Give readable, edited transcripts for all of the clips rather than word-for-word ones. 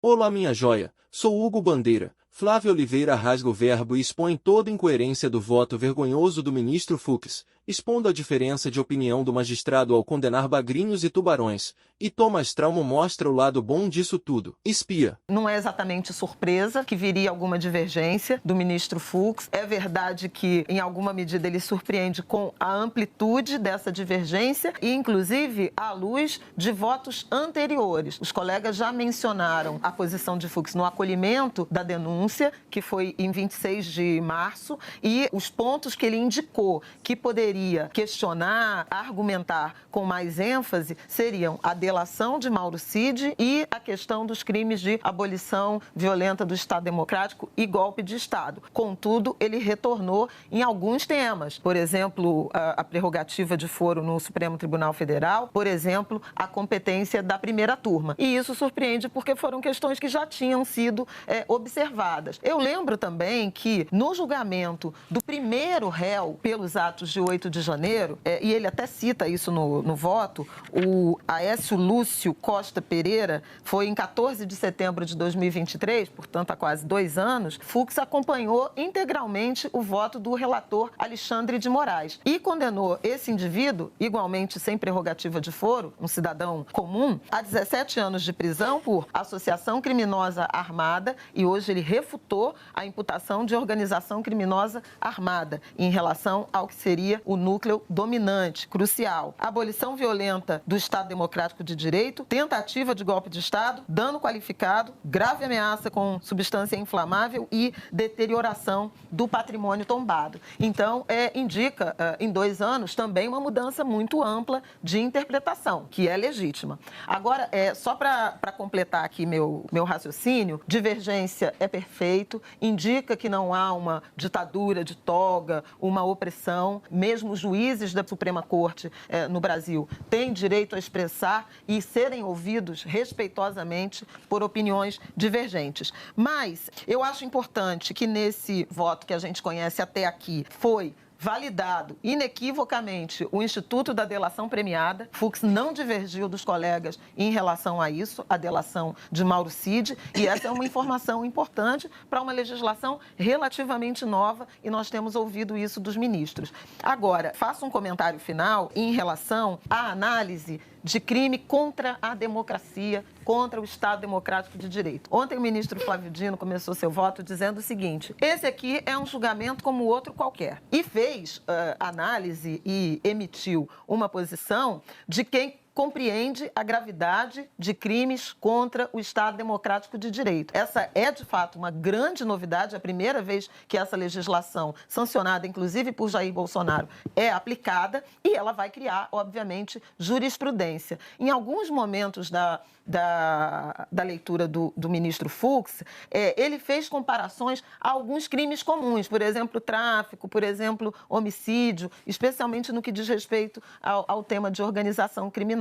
Olá, minha joia, sou Hugo Bandeira. Flávio Oliveira rasga o verbo e expõe toda a incoerência do voto vergonhoso do ministro Fux, expondo a diferença de opinião do magistrado ao condenar bagrinhos e tubarões. E Thomas Traumo mostra o lado bom disso tudo. Espia. Não é exatamente surpresa que viria alguma divergência do ministro Fux. É verdade que, em alguma medida, ele surpreende com a amplitude dessa divergência e, inclusive, à luz de votos anteriores. Os colegas já mencionaram a posição de Fux no acolhimento da denúncia, que foi em 26 de março, e os pontos que ele indicou que poderia questionar, argumentar com mais ênfase seriam a delação de Mauro Cid e a questão dos crimes de abolição violenta do Estado Democrático e golpe de Estado. Contudo, ele retornou em alguns temas, por exemplo, a prerrogativa de foro no Supremo Tribunal Federal, por exemplo, a competência da primeira turma. E isso surpreende porque foram questões que já tinham sido observadas. Eu lembro também que no julgamento do primeiro réu pelos atos de 8 de janeiro, e ele até cita isso no voto, o Aécio Lúcio Costa Pereira, foi em 14 de setembro de 2023, portanto há quase 2 anos, Fux acompanhou integralmente o voto do relator Alexandre de Moraes e condenou esse indivíduo, igualmente sem prerrogativa de foro, um cidadão comum, a 17 anos de prisão por associação criminosa armada, e hoje ele refutou a imputação de organização criminosa armada em relação ao que seria o núcleo dominante, crucial. Abolição violenta do Estado Democrático de Direito, tentativa de golpe de Estado, dano qualificado, grave ameaça com substância inflamável e deterioração do patrimônio tombado. Então, indica, em 2 anos, também uma mudança muito ampla de interpretação, que é legítima. Agora, só para completar aqui meu raciocínio, divergência é perfeito, indica que não há uma ditadura de toga, uma opressão, mesmo os juízes da Suprema Corte no Brasil têm direito a expressar e serem ouvidos respeitosamente por opiniões divergentes. Mas eu acho importante que nesse voto que a gente conhece até aqui foi validado inequivocamente o Instituto da Delação Premiada. Fux não divergiu dos colegas em relação a isso, a delação de Mauro Cid, e essa é uma informação importante para uma legislação relativamente nova e nós temos ouvido isso dos ministros. Agora, faço um comentário final em relação à análise de crime contra a democracia, contra o Estado Democrático de Direito. Ontem o ministro Flávio Dino começou seu voto dizendo o seguinte: esse aqui é um julgamento como outro qualquer. E fez análise e emitiu uma posição de quem compreende a gravidade de crimes contra o Estado Democrático de Direito. Essa é, de fato, uma grande novidade, a primeira vez que essa legislação, sancionada inclusive por Jair Bolsonaro, é aplicada, e ela vai criar, obviamente, jurisprudência. Em alguns momentos da leitura do ministro Fux, ele fez comparações a alguns crimes comuns, por exemplo, tráfico, por exemplo, homicídio, especialmente no que diz respeito ao tema de organização criminosa.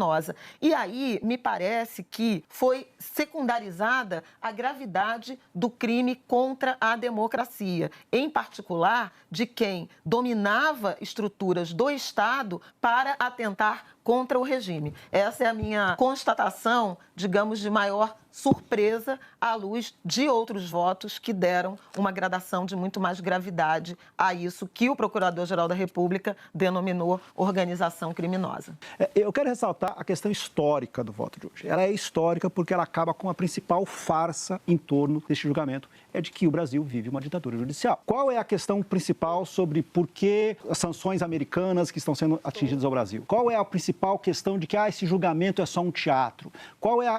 E aí, me parece que foi secundarizada a gravidade do crime contra a democracia, em particular de quem dominava estruturas do Estado para atentar contra o regime. Essa é a minha constatação, digamos, de maior surpresa à luz de outros votos que deram uma gradação de muito mais gravidade a isso que o Procurador-Geral da República denominou organização criminosa. Eu quero ressaltar a questão histórica do voto de hoje. Ela é histórica porque ela acaba com a principal farsa em torno deste julgamento, é de que o Brasil vive uma ditadura judicial. Qual é a questão principal sobre por que as sanções americanas que estão sendo atingidas ao Brasil? Qual é a principal questão de que esse julgamento é só um teatro? Qual é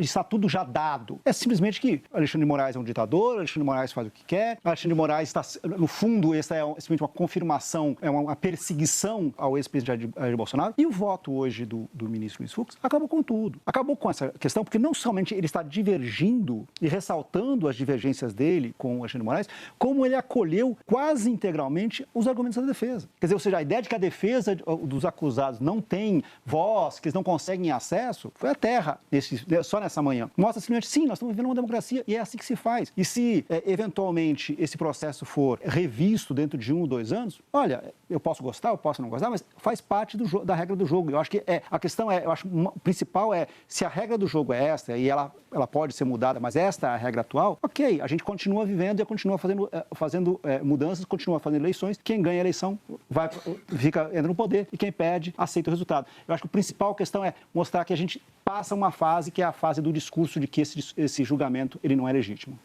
está tudo já dado? É simplesmente que Alexandre de Moraes é um ditador, Alexandre de Moraes faz o que quer, Alexandre de Moraes está, no fundo, essa é simplesmente uma confirmação, é uma perseguição ao ex-presidente Jair Bolsonaro. E o voto hoje do ministro Luiz Fux acabou com tudo. Acabou com essa questão, porque não somente ele está divergindo e ressaltando as divergências dele com o Alexandre de Moraes, como ele acolheu quase integralmente os argumentos da defesa. Quer dizer, ou seja, a ideia de que a defesa dos acusados não têm voz, que eles não conseguem acesso, foi a terra só nessa manhã. Mostra simplesmente, sim, nós estamos vivendo uma democracia e é assim que se faz. E se, eventualmente, esse processo for revisto dentro de 1 ou 2 anos, olha, eu posso gostar, eu posso não gostar, mas faz parte da regra do jogo. Eu acho que a questão eu acho o principal é, se a regra do jogo é esta e ela pode ser mudada, mas esta é a regra atual, ok, a gente continua vivendo e continua fazendo mudanças, continua fazendo eleições, quem ganha a eleição entra no poder e quem perde aceita o resultado. Eu acho que a principal questão é mostrar que a gente passa uma fase que é a fase do discurso de que esse julgamento ele não é legítimo.